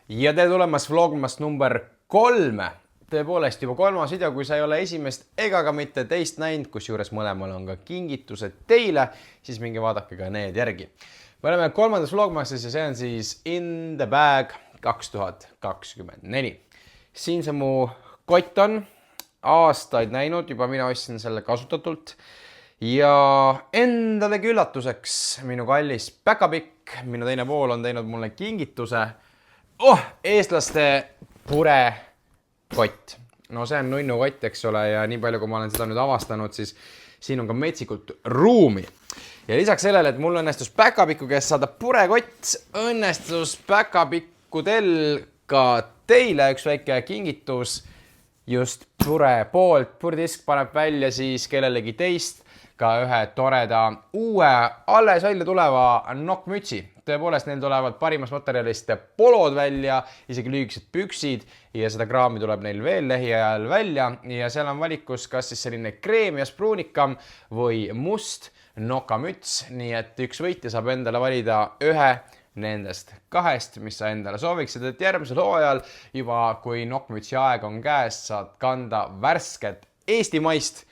Ja tere tulemas vlogmas number 3. Tõepoolest juba 3. video, kui sa ei ole esimest ega ka mitte teist näinud, kus juures mõlemal on ka kingitused teile, siis minge vaadake ka need järgi. Me oleme 3. vlogmases ja see on siis In the Bag 2024. Siin see mu kott on aastaid näinud, juba mina ostsin selle kasutatult. Ja endalegi üllatuseks minu kallis päkapikk, minu teine pool on teinud mulle kingituse. Eestlaste purekott. No see on nunnu kott, eks ole, ja nii palju, kui ma olen seda nüüd avastanud, siis siin on ka metsikult ruumi. Ja lisaks sellele, et mul õnnestus päkapikku käest saada purekott, õnnestus päkapikkudel ka teile üks väike kingitus just pure poolt. Purdisk paneb välja siis kellelegi teist ka ühe toreda uue alles välja tuleva nokkmütsi. Tõepoolest, neil tulevad parimas materjalist polod välja, isegi lühikesed püksid ja seda kraami tuleb neil veel lähiajal välja. Ja seal on valikus kas siis selline kreemias pruunikam või must nokamüts. Nii et üks võitja saab endale valida ühe nendest kahest, mis sa endale sooviksid, et järgmisel hooajal juba kui nokkmütsi aeg on käes, saad kanda värsket eestimaist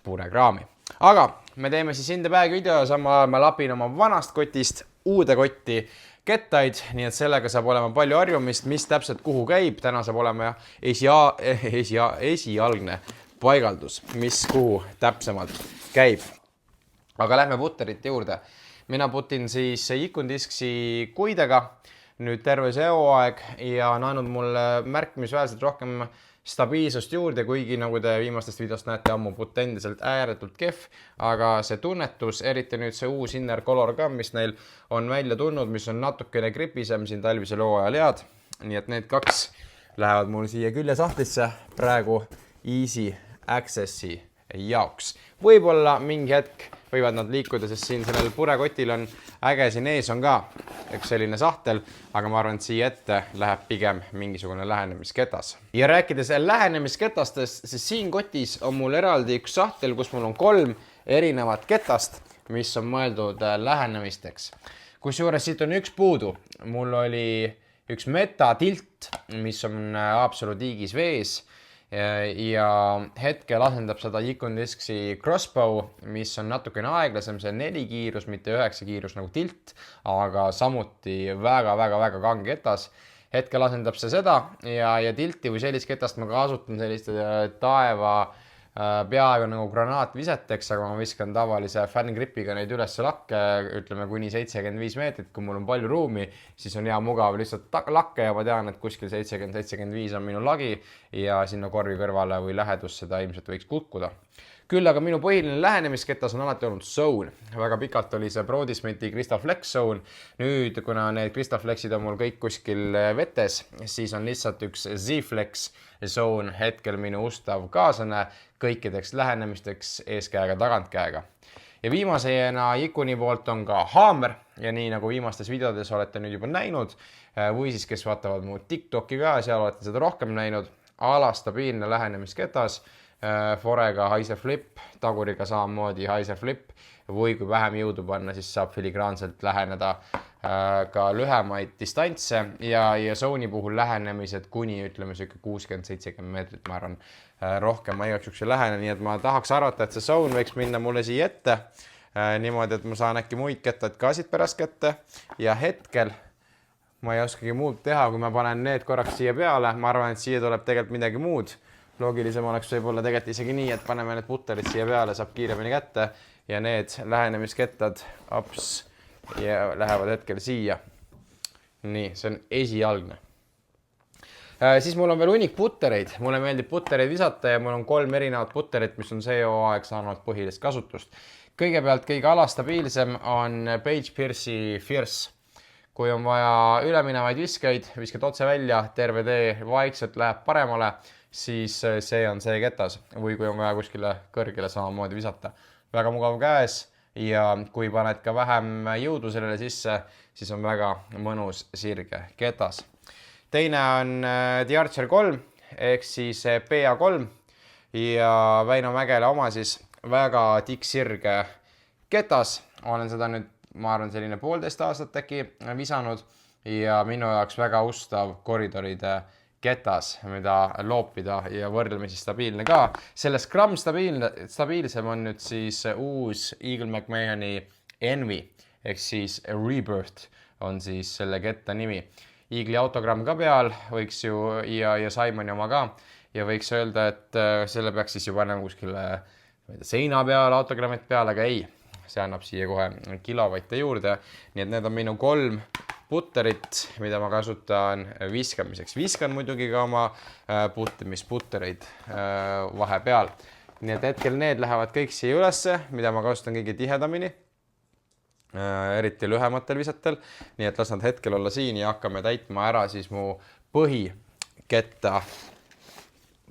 purekraami. Aga me teeme siis In the Bag video ja samal ajal ma lapin oma vanast kotist uude kotti kettaid, nii et sellega saab olema palju harjumist, mis täpselt kuhu käib. Täna saab olema esialgne paigaldus, mis kuhu täpsemalt käib. Aga lähme putterite juurde. Mina putin siis Ikundisksi kuidega nüüd terve see hooaeg ja on andnud mulle märkimisväärselt rohkem stabiilsust juurde, kuigi nagu te viimastest videost näete, ammu putt endiselt ääretult kehv, aga see tunnetus, eriti nüüd see uus Inner Color ka, mis neil on välja tulnud, mis on natukene gripisem siin talvisel hooajal head. Nii et need kaks lähevad mul siia küljesahtlisse praegu Easy Accessi jaoks. Võib-olla mingi hetk võivad nad liikuda, sest siin sellel purekotil on äge, siin ees on ka üks selline sahtel, aga ma arvan, et siia ette läheb pigem mingisugune lähenemisketas. Ja rääkides lähenemisketastest, siis siin kotis on mul eraldi üks sahtel, kus mul on 3 erinevat ketast, mis on mõeldud lähenemisteks. Kusjuures siit on üks puudu. Mul oli üks metatilt, mis on Haapsalu tiigis vees ja hetkel asendab seda Ikundisksi Crossbow, mis on natukene aeglasem, see 4 kiirus, mitte 9 kiirus nagu tilt, aga samuti väga kange ketas. Hetkel asendab see seda ja tilti või sellist ketast ma kasutan selliste taeva peaaegu nagu granaatviseteks, aga ma viskan tavalise fängripiga neid üles lakke, ütleme kuni 75 meetrit, kui mul on palju ruumi, siis on hea mugav lihtsalt lakke ja ma tean, et kuskil 70-75 on minu lagi ja sinna korvi kõrvale või lähedus seda ilmselt võiks kukkuda. Küll aga minu põhiline lähenemisketas on alati olnud Zone. Väga pikalt oli see Brodismeti Crystal Flex Zone. Nüüd, kuna need Crystal Flexid on mul kõik kuskil vetes, siis on lihtsalt üks Z-Flex Zone hetkel minu ustav kaaslane kõikideks lähenemisteks eeskäega tagantkäega. Ja viimasena Ikuni poolt on ka Hammer ja nii nagu viimastes videodes olete nüüd juba näinud või siis kes vaatavad mu TikToki ka, seal olete seda rohkem näinud. Alastabiilne lähenemisketas, forega Heiser Flip, taguriga samamoodi Heiser Flip või kui vähem jõudu panna, siis saab filigraanselt läheneda ka lühemaid distantse ja Zone'i puhul lähenemised kuni ütleme 60-70 meetrit, ma arvan, rohkem ma igaks juks ei lähene, nii et ma tahaks arvata, et see Zone võiks minna mulle siia ette niimoodi, et ma saan äkki muid kettad ka siit pärast kätte ja hetkel ma ei oskagi muud teha, kui ma panen need korraks siia peale, ma arvan, et siia tuleb tegelikult midagi muud. Loogilisem oleks võib-olla tegelikult isegi nii, et paneme need putterid siia peale, saab kiiremini kätte ja need lähenemiskettad ja lähevad hetkel siia. Nii, see on esialgne. Siis mul on veel hunnik puttereid. Mulle meeldib puttereid visata ja mul on 3 erinevat putterit, mis on see hooaeg saanud põhilist kasutust. Kõigepealt kõige alastabiilsem on Page Pierce'i Fierce. Kui on vaja üleminevaid viskeid, viskad otse välja, terve tee vaikselt läheb paremale, siis see on see ketas või kui on vaja kuskile kõrgele samamoodi visata. Väga mugav käes ja kui paned ka vähem jõudu sellele sisse, siis on väga mõnus sirge ketas. Teine on The Archer 3 ehk siis PA3 ja Väino Mägele oma siis väga tikksirge ketas. Olen seda nüüd, ma arvan, selline 1,5 aastat äkki visanud ja minu jaoks väga ustav koridoride ketas, mida loopida ja võrdlemisi stabiilne ka. Sellest gramm stabiilsem on nüüd siis uus Eagle McMahoni Envy ehk siis Rebirth on siis selle ketta nimi. Eagle'i autogramm ka peal võiks ju ja Simoni oma ka ja võiks öelda, et selle peaks siis ju panema kuskile seina peal, autogrammid peal, aga ei, see annab siia kohe kilovatte juurde. Nii et need on minu 3 putterit, mida ma kasutan viskamiseks. Viskan muidugi ka oma puttimisputtereid vahepeal. Nii et hetkel need lähevad kõik siia ülesse, mida ma kasutan kõige tihedamini. Eriti lühematel visatel, nii et las nad hetkel olla siin ja hakkame täitma ära siis mu põhiketta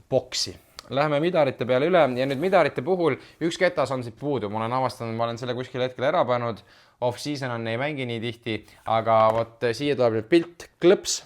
boksi. Läheme midarite peale üle ja nüüd midarite puhul üks ketas on siit puudu. Ma olen avastanud, ma olen selle kuskil hetkel ära pannud. Off-season on ei mängi nii tihti, aga vot siia tuleb nüüd pilt klõps.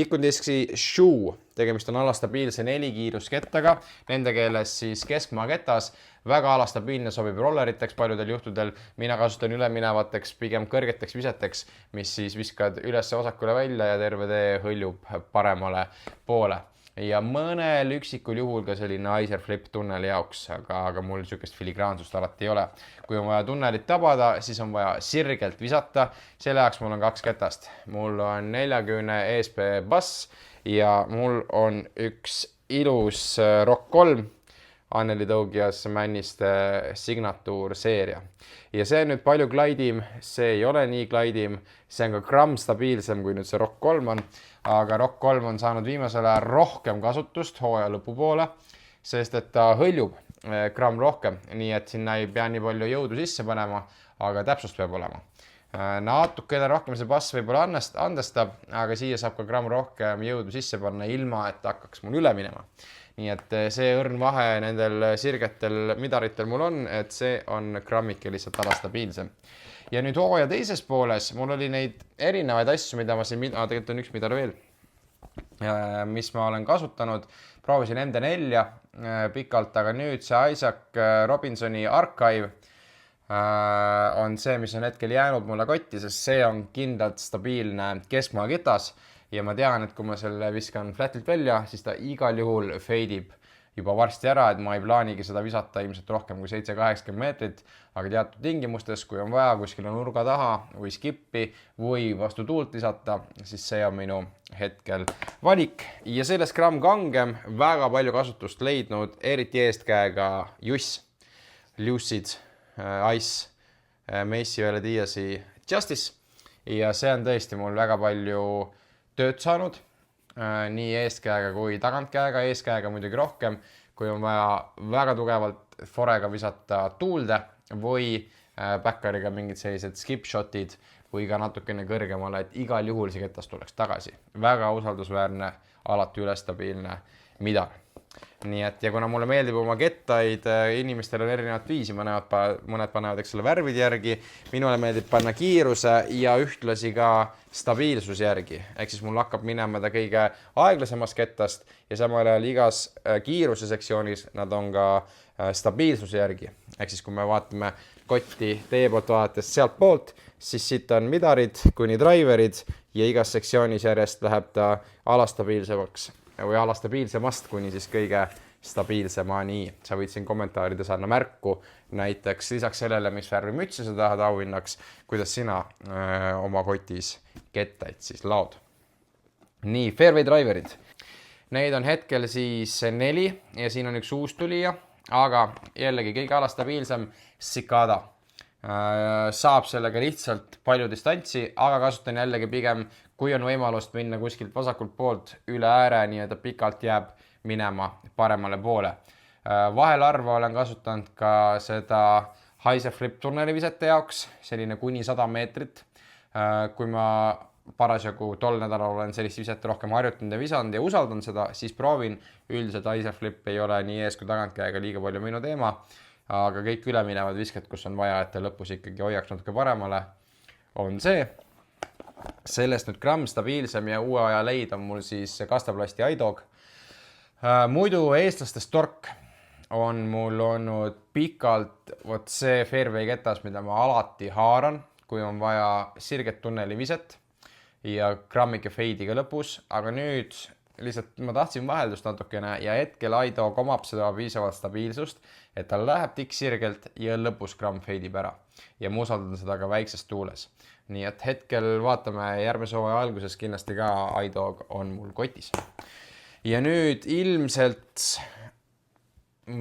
Ikundiski Shoe, tegemist on alastabiilse 4-kiiruskettaga, nende keeles siis keskmaa ketas, väga alastabiilne, sobib rolleriteks paljudel juhtudel. Mina kasutan üleminevateks, pigem kõrgeteks viseteks, mis siis viskad üles osakule välja ja terve tee hõljub paremale poole. Ja mõnel üksikul juhul ka selline Iser Flip tunneli jaoks, aga mul sükest filigraansust alati ei ole. Kui on vaja tunnelit tabada, siis on vaja sirgelt visata. Selle jaoks mul on 2 ketast. Mul on 40 ESP bass ja mul on üks ilus Rock 3 Anneli Tõugias Männiste signatuurseeria. Ja see on nüüd palju glaidim, see ei ole nii glaidim, see on ka gramm stabiilsem kui nüüd see Rock 3 on, aga Rock 3 on saanud viimasel ajal rohkem kasutust hooaja lõpupoole, sest et ta hõljub gramm rohkem, nii et sinna ei pea nii palju jõudu sisse panema, aga täpsust peab olema. Natukene rohkem see bass võib-olla andestab, aga siia saab ka gramm rohkem jõudu sisse panna ilma, et hakkaks mul üle minema. Nii et see õrn vahe nendel sirgetel midaritel mul on, et see on grammike lihtsalt alastabiilsem. Ja nüüd hooaja teises pooles mul oli neid erinevaid asju, mida ma siin, tegelikult on üks midar veel, mis ma olen kasutanud. Proovisin MD4 pikalt, aga nüüd see Isaac Robinsoni Archive on see, mis on hetkel jäänud mulle kotti, sest see on kindlalt stabiilne keskmaa ketas. Ja ma tean, et kui ma selle viskan flatilt välja, siis ta igal juhul feidib juba varsti ära, et ma ei plaanigi seda visata ilmselt rohkem kui 7-80 meetrit, aga teatud tingimustes, kui on vaja kuskile nurga taha või skippi või vastu tuult visata, siis see on minu hetkel valik. Ja sellest gramm kangem väga palju kasutust leidnud, eriti eestkäega Juss, Lucid, Ice, Macy Vele Diasi Justice. Ja see on tõesti mul väga palju tööd saanud, nii eestkäega kui tagantkäega, eeskäega muidugi rohkem, kui on vaja väga tugevalt forega visata tuulde või backeriga mingid sellised skip-shotid või ka natukene kõrgemale, et igal juhul see ketas tuleks tagasi. Väga usaldusväärne, alati ülestabiilne midar. Nii et, ja kuna mulle meeldib oma kettaid, inimestel on erinevat viisi, mõned panevad selle värvide järgi, minule meeldib panna kiiruse ja ühtlasi ka stabiilsus järgi. Ehk siis mul hakkab minema ta kõige aeglasemast kettast ja samal ajal igas kiiruse sektsioonis nad on ka stabiilsuse järgi. Ehk siis kui me vaatame kotti teie poolt vaadates sealt poolt, siis siit on midarid kuni driverid ja igas sektsioonis järjest läheb ta alastabiilsemaks või alastabiilsemast kuni siis kõige stabiilsemani. Sa võid siin kommentaarides anna märku näiteks lisaks sellele, mis värvi mütsi sa tahad auhinnaks, kuidas sina oma kotis kettaid siis laod. Nii, fairway driverid. Neid on hetkel siis 4 ja siin on üks uus tulija, aga jällegi kõige alastabiilsem Cicada. Saab sellega lihtsalt palju distantsi, aga kasutan jällegi pigem, kui on võimalust minna kuskilt vasakult poolt üle ääre, nii et pikalt jääb minema paremale poole. Vahel arva olen kasutanud ka seda Iser Flip tunneli visete jaoks, selline kuni 100 meetrit. Kui ma parasjagu tol nädalal olen sellist viset rohkem harjutanud ja visanud ja usaldan seda, siis proovin. Üldiselt Iser Flip ei ole nii ees kui tagantkäega liiga palju minu teema, aga kõik üle minevad visked, kus on vaja, et ta lõpus ikkagi hoiaks natuke paremale, on see. Sellest nüüd gramm stabiilsem ja uue aja leid on mul siis Kastaplasti iDog. Muidu eestlastest tork on mul olnud pikalt võt see fairway ketas, mida ma alati haaran, kui on vaja sirget tunneli viset. ja grammike feidiga lõpus, aga nüüd lihtsalt ma tahtsin vaheldust natukene ja hetkel iDog omab seda piisavalt stabiilsust, et tal läheb tikk sirgelt ja lõpus gramm feidib ära. Ja ma usaldan seda ka väikses tuules. Nii et hetkel vaatame järgmise hooaja alguses kindlasti ka iDog on mul kotis. Ja nüüd ilmselt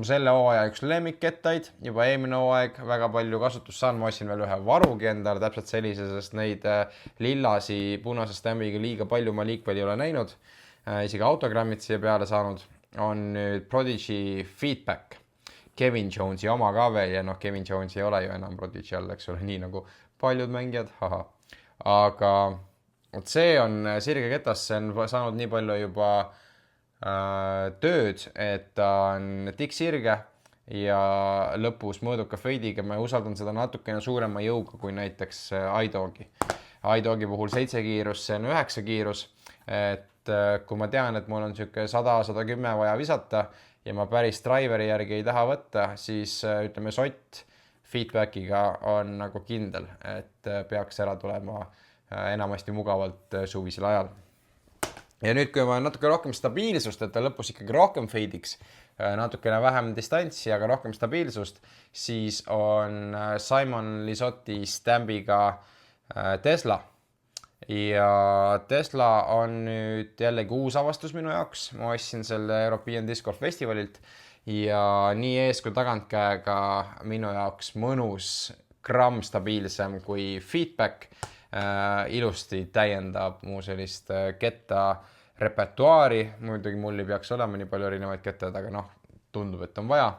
selle hooaja üks lemmikkettaid, juba eelmine hooaeg väga palju kasutust saan, ma ostsin veel ühe varugi endale täpselt sellise, sest neid lillasi punase stambiga liiga palju ma liikvel ei ole näinud, isegi autogrammid siia peale saanud, on nüüd Prodigy Feedback, Kevin Jonesi oma ka veel ja Kevin Jones ei ole ju enam Prodigy all, eks ole, nii nagu paljud mängijad, aga see on sirge ketas, see on saanud nii palju juba tööd, et ta on tikk sirge ja lõpus mõõduka feidiga. Ma usaldan seda natukene suurema jõuga kui näiteks iDogi. iDogi puhul 7 kiirus, see on 9 kiirus, et kui ma tean, et mul on siuke 100-110 vaja visata ja ma päris driveri järgi ei taha võtta, siis ütleme sott feedbackiga on nagu kindel, et peaks ära tulema enamasti mugavalt suvisel ajal. Ja nüüd, kui ma natuke rohkem stabiilsust, et ta lõpus ikkagi rohkem feidiks, natukene vähem distantsi, aga rohkem stabiilsust, siis on Simon Lisotti stambiga Tesla. Ja Tesla on nüüd jällegi uus avastus minu jaoks. Ma ostsin selle European Disc Golf Festivalilt ja nii ees kui tagantkäega minu jaoks mõnus gramm stabiilsem kui feedback. Ilusti täiendab mu sellist ketta repertuaari, muidugi mul ei peaks olema nii palju erinevaid kettad, aga tundub, et on vaja.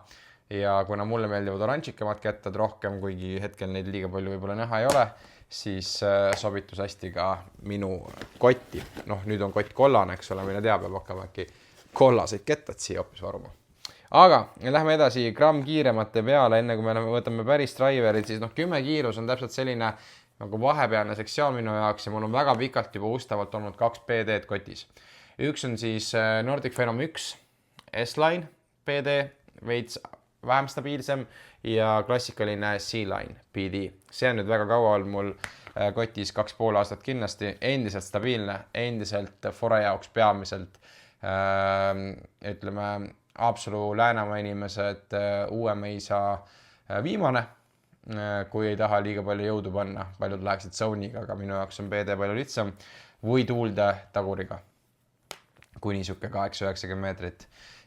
Ja kuna mulle meeldivad oranžikamad kettad rohkem, kuigi hetkel neid liiga palju võib-olla näha ei ole, siis sobitus hästi ka minu kotti. Nüüd on kott kollane, eks ole, mine tea, peab hakkama äkki kollaseid kettad siia hoopis varuma. Aga lähme edasi gramm kiiremate peale, enne kui me võtame päris driverid, siis 10 kiirus on täpselt selline nagu vahepealne sektsioon minu jaoks ja mul on väga pikalt juba ustavalt olnud 2 PD-d kotis. Üks on siis Nordic Phenom 1 S-Line PD, veits vähem stabiilsem ja klassikaline C-Line PD. See on nüüd väga kaua olnud mul kotis 2,5 aastat kindlasti, endiselt stabiilne, endiselt fore jaoks peamiselt, ütleme, Haapsalu Läänemaa inimesed uuem ei saa viimane, kui ei taha liiga palju jõudu panna. Paljud läheksid zone'iga, aga minu jaoks on PD palju lihtsam või tuulde taguriga kuni siuke 8-90 meetrit.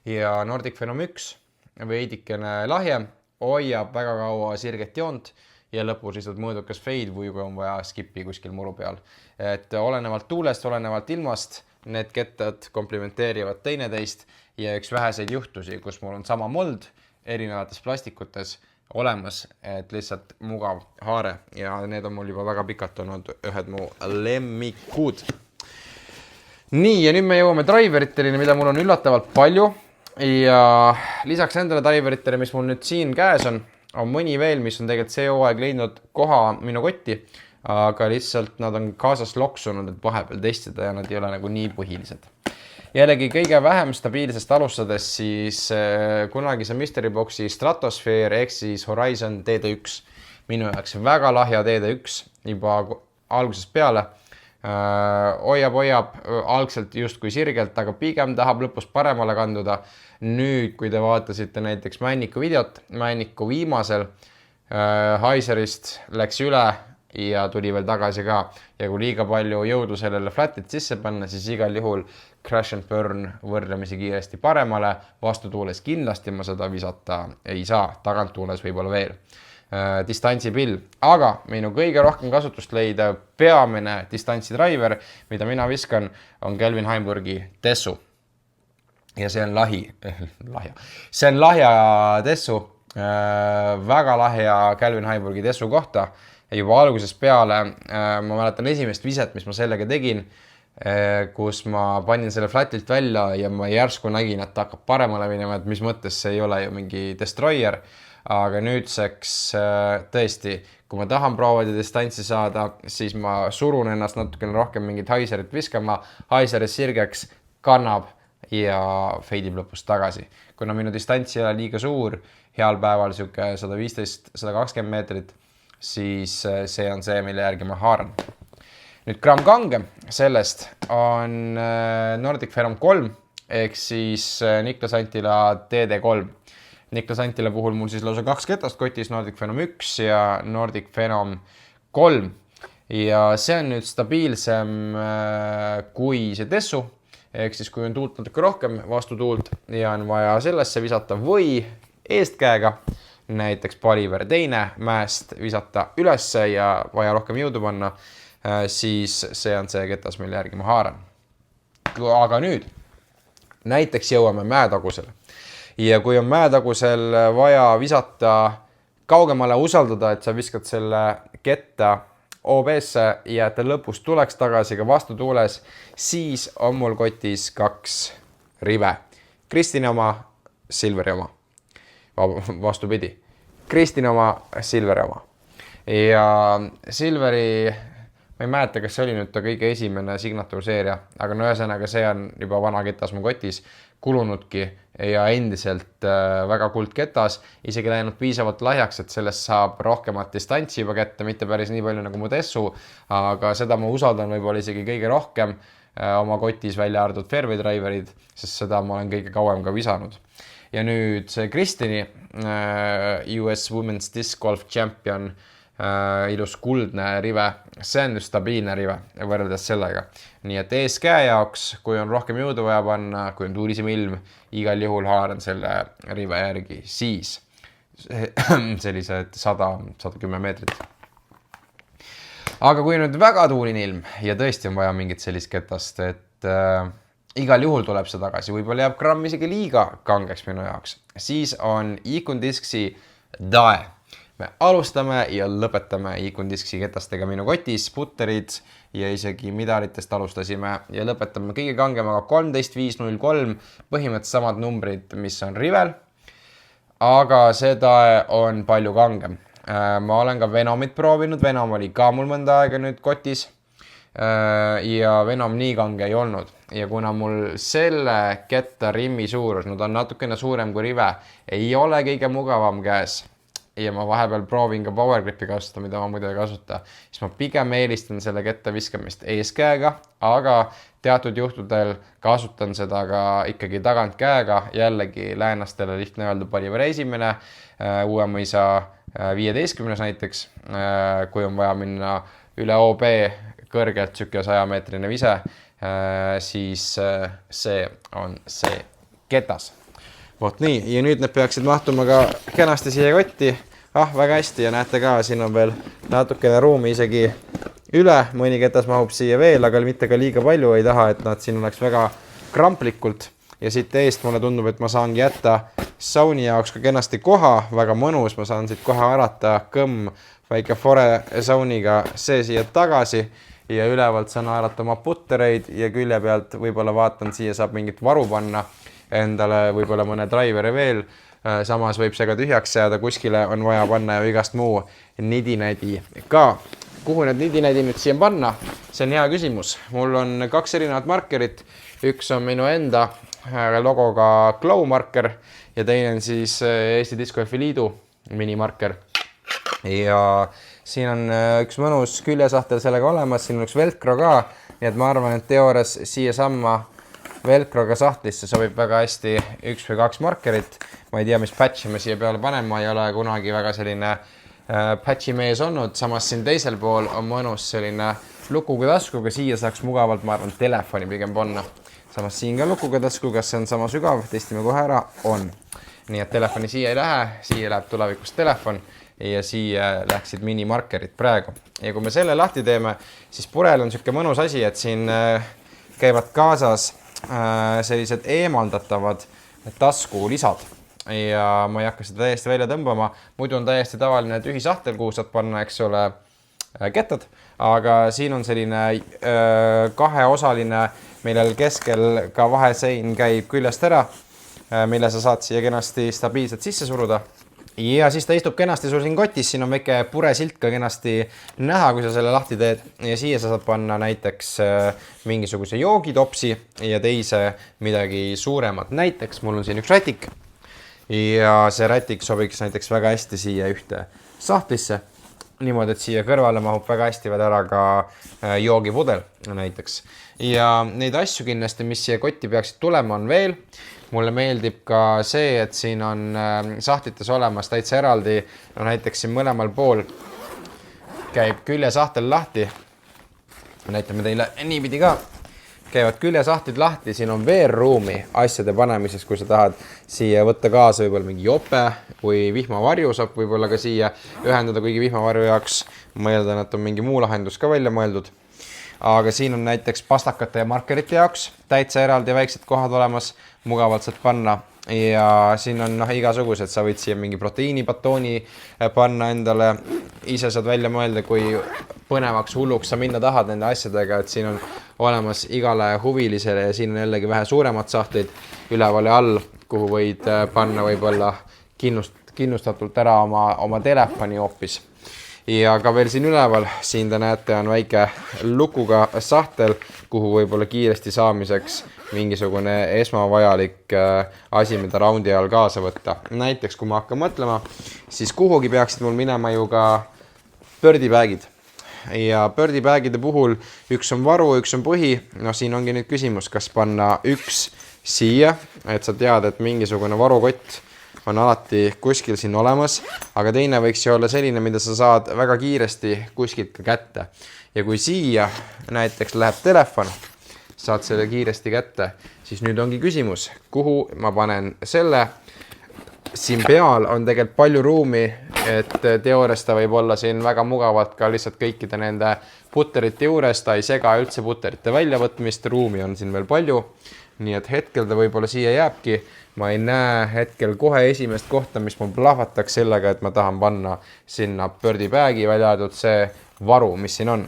Ja Nordic Phenom 1 veidikene lahjem, hoiab väga kaua sirget joont ja lõpus lihtsalt mõõdukas fade või kui on vaja skippi kuskil muru peal. Et olenevalt tuulest, olenevalt ilmast, need kettad komplimenteerivad teineteist ja üks väheseid juhtusi, kus mul on sama mold erinevates plastikutes olemas, et lihtsalt mugav haare ja need on mul juba väga pikalt olnud ühed mu lemmikud. Nii, ja nüüd me jõuame driveritele, mida mul on üllatavalt palju ja lisaks endale driveritele, mis mul nüüd siin käes on mõni veel, mis on tegelikult see hooaeg leidnud koha minu kotti, aga lihtsalt nad on kaasas loksunud, et vahepeal testida ja nad ei ole nagu nii põhilised. Jällegi kõige vähem stabiilsest alustades siis kunagise Mystery Boxi Stratosphere ehk siis Horizon DD1. Minu jaoks väga lahja DD1 juba algusest peale. Hoiab algselt justkui sirgelt, aga pigem tahab lõpus paremale kanduda. Nüüd, kui te vaatasite näiteks Männiku videot, Männiku viimasel Heiserist läks üle ja tuli veel tagasi ka. Ja kui liiga palju jõudu sellele flatit sisse panna, siis igal juhul crash and burn võrdlemisi kiiresti paremale. Vastutuules kindlasti ma seda visata ei saa, taganttuules võib-olla veel. Distantsipill, aga minu kõige rohkem kasutust leida peamine distantsi driver, mida mina viskan, on Kelvin Heimburgi Tessu. Ja see on See on lahja Tessu, väga lahja Kelvin Heimburgi Tessu kohta. Ja juba algusest peale, ma mäletan esimest viset, mis ma sellega tegin, kus ma panin selle flatilt välja ja ma järsku nägin, et ta hakkab paremale minema, et mis mõttes see ei ole ju mingi destroyer. Aga nüüdseks tõesti, kui ma tahan proovida distantsi saada, siis ma surun ennast natukene rohkem mingit Heiserit viskama. Heiserit sirgeks kannab ja feidib lõpus tagasi. Kuna minu distantsi ei ole liiga suur, heal päeval siuke 115-120 meetrit, siis see on see, mille järgi ma haaran. Nüüd gramm kangem sellest on Nordic Phenom 3 ehk siis Niklas Antila DD3. Niklas Antila puhul mul siis lausa 2 ketast kotis, Nordic Phenom 1 ja Nordic Phenom 3. Ja see on nüüd stabiilsem kui see Tessu, ehk siis kui on tuult natuke rohkem vastutuult ja on vaja sellesse visata või eestkäega, näiteks Paliver teine mäest visata ülesse ja vaja rohkem jõudu panna, siis see on see ketas, mille järgi ma haaran. Aga nüüd näiteks jõuame mäetagusele. Ja kui on mäetagusel vaja visata kaugemale, usaldada, et sa viskad selle ketta OB-sse ja et ta lõpus tuleks tagasi ka vastutuules, siis on mul kotis 2 rive. Kristini oma, Silveri oma. Vastupidi. Kristini oma, Silveri oma. Ja Silveri, ma ei mäleta, kas see oli nüüd ta kõige esimene signatuurseeria, aga no ühesõnaga see on juba vana ketas mu kotis, kulunudki ja endiselt väga kuldketas, isegi läinud piisavalt lahjaks, et sellest saab rohkemat distantsi juba kätte, mitte päris nii palju nagu mu Tessu, aga seda ma usaldan võib-olla isegi kõige rohkem oma kotis välja arvatud fairway driverid, sest seda ma olen kõige kauem ka visanud. Ja nüüd see Kristini US Women's Disc Golf Champion ilus kuldne rive, see on just stabiilne rive võrreldes sellega. Nii et eeskäe jaoks, kui on rohkem jõudu vaja panna, kui on tuulisem ilm, igal juhul haaran selle rive järgi siis sellised 100-110 meetrit. Aga kui nüüd väga tuuline ilm ja tõesti on vaja mingit sellist ketast, et igal juhul tuleb see tagasi, võib-olla jääb gramm isegi liiga kangeks minu jaoks, siis on Icon Discsi DAE. Me alustame ja lõpetame Icon Discsi ketastega minu kotis, putterid ja isegi midaritest alustasime ja lõpetame kõige kangemaga 13.503, põhimõtteliselt samad numbrid, mis on rivel, aga seda on palju kangem. Ma olen ka Venomit proovinud, Venom oli ka mul mõnda aega nüüd kotis ja Venom nii kange ei olnud. Ja kuna mul selle ketta rimmi suurus, ta on natukene suurem kui rive, ei ole kõige mugavam käes ja ma vahepeal proovin ka power gripi kasutada, mida ma muidu ei kasuta, siis ma pigem eelistan selle ketta viskamist eeskäega, aga teatud juhtudel kasutan seda ka ikkagi tagant käega, jällegi läänastele lihtne öelda Paliver esimene, Uuemõisa 15 näiteks, kui on vaja minna üle OB kõrgelt tsükke 100-meetrine vise, siis see on see ketas. Vot nii, ja nüüd need peaksid mahtuma ka kenasti siia kotti. Väga hästi ja näete ka, siin on veel natukene ruumi isegi üle, mõni ketas mahub siia veel, aga mitte ka liiga palju ei taha, et nad siin oleks väga kramplikult. Ja siit eest mulle tundub, et ma saangi jätta sauni jaoks ka kenasti koha, väga mõnus, ma saan siit kohe arata kõmm väike fore sauniga see siia tagasi ja ülevalt saan arata oma puttereid ja külje pealt võib-olla vaatan, siia saab mingit varu panna endale, võib-olla mõne driveri veel, samas võib see ka tühjaks jääda, kuskile on vaja panna ja igast muu nidinädi ka. Kuhu need nidinädi nüüd siia panna? See on hea küsimus. Mul on 2 erinevat markerit, üks on minu enda logoga Glow marker ja teine on siis Eesti Disc Golfi Liidu minimarker. Ja siin on üks mõnus küljesahtel sellega olemas, siin on üks Velcro ka, nii et ma arvan, et teoorias siia samma Velcroga sahtlisse sobib väga hästi 1 või 2 markerit. Ma ei tea, mis patchi ma siia peale panen, ma ei ole kunagi väga selline patchi mees olnud. Samas siin teisel pool on mõnus selline lukuga taskuga, siia saaks mugavalt, ma arvan, telefoni pigem panna. Samas siin ka lukuga tasku, kas see on sama sügav, testime kohe ära, on. Nii et telefoni siia ei lähe, siia läheb tulevikus telefon ja siia läksid minimarkerid praegu. Ja kui me selle lahti teeme, siis purel on selline mõnus asi, et siin käivad kaasas sellised eemaldatavad taskulisad ja ma ei hakka seda täiesti välja tõmbama, muidu on täiesti tavaline tühi sahtel, kuhu saad panna, eks ole, kettad, aga siin on selline kaheosaline, millel keskel ka vahesein käib küljest ära, mille sa saad siia kenasti stabiilselt sisse suruda. Ja siis ta istub kenasti sul siin kotis, siin on väike puresilt ka kenasti näha, kui sa selle lahti teed ja siia sa saad panna näiteks mingisuguse joogitopsi ja teise midagi suuremat. Näiteks mul on siin üks rätik ja see rätik sobiks näiteks väga hästi siia ühte sahtlisse niimoodi, et siia kõrvale mahub väga hästi veel ära ka joogipudel näiteks. Ja neid asju kindlasti, mis siia kotti peaksid tulema, on veel. Mulle meeldib ka see, et siin on sahtites olemas täitsa eraldi, no näiteks siin mõlemal pool käib küljesahtel lahti. Näitame teile niipidi ka. Käivad küljesahtid lahti, siin on veel ruumi asjade panemises, kui sa tahad siia võtta kaasa võib-olla mingi jope või vihmavarju saab võib-olla ka siia ühendada, kuigi vihmavarju jaoks ma eeldan, et on mingi muu lahendus ka välja mõeldud. Aga siin on näiteks pastakate ja markerite jaoks täitsa eraldi väiksed kohad olemas, mugavalt saad panna. Ja siin on igasugused, sa võid siia mingi proteiinibatooni panna endale, ise saad välja mõelda, kui põnevaks hulluks sa minna tahad nende asjadega, et siin on olemas igale huvilisele ja siin on jällegi vähe suuremad sahtlid üleval ja all, kuhu võid panna võib-olla kinnustatult ära oma telefoni hoopis. Ja ka veel siin üleval, siin te näete, on väike lukuga sahtel, kuhu võib-olla kiiresti saamiseks mingisugune esmavajalik asi, mida raundi all kaasa võtta. Näiteks, kui ma hakkan mõtlema, siis kuhugi peaksid mul minema ju ka pördipäägid. Ja pördipäägide puhul üks on varu, üks on põhi. No siin ongi nüüd küsimus, kas panna üks siia, et sa tead, et mingisugune varukott on alati kuskil siin olemas, aga teine võiks ju olla selline, mida sa saad väga kiiresti kuskilt ka kätte. Ja kui siia näiteks läheb telefon, saad selle kiiresti kätte, siis nüüd ongi küsimus, kuhu ma panen selle. Siin peal on tegelikult palju ruumi, et teoorias ta võib olla siin väga mugavalt ka lihtsalt kõikide nende putterite juures, ta ei sega üldse putterite väljavõtmist, ruumi on siin veel palju. Nii et hetkel ta võib-olla siia jääbki. Ma ei näe hetkel kohe esimest kohta, mis mul plahvataks sellega, et ma tahan panna sinna pördipäägi välja aetud see varu, mis siin on.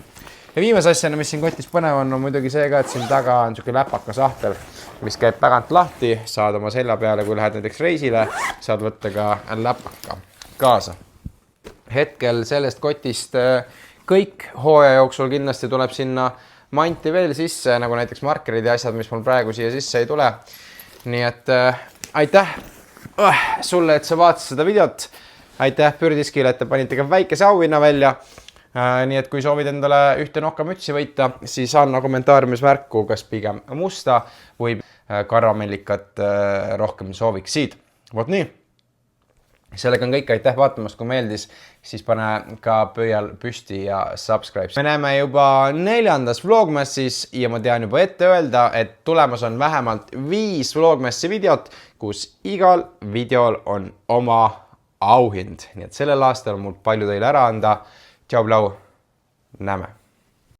Ja viimase asjana, mis siin kotis põnev on muidugi see ka, et siin taga on selline läpaka sahtel, mis käib tagant lahti, saad oma selja peale, kui lähed näiteks reisile, saad võtta ka läpaka kaasa. Hetkel sellest kotist kõik hooaja jooksul kindlasti tuleb sinna manti veel sisse, nagu näiteks markerid ja asjad, mis mul praegu siia sisse ei tule. Nii et aitäh sulle, et sa vaatasid seda videot. Aitäh Pürdiskile, et te panite ka väikese auhinna välja. Nii et kui soovid endale ühte nokamütsi võita, siis anna kommentaariumis märku, kas pigem musta või karamellikat rohkem sooviksid. Vot nii. Sellega on kõik, aitäh vaatamast, kui meeldis, siis pane ka pöial püsti ja subscribe. Me näeme juba 4. Vlogmassis ja ma tean juba ette öelda, et tulemas on vähemalt 5 Vlogmassi videot, kus igal videol on oma auhind. Nii et sellel aastal on mul palju teile ära anda. Tšau, blau. Näeme.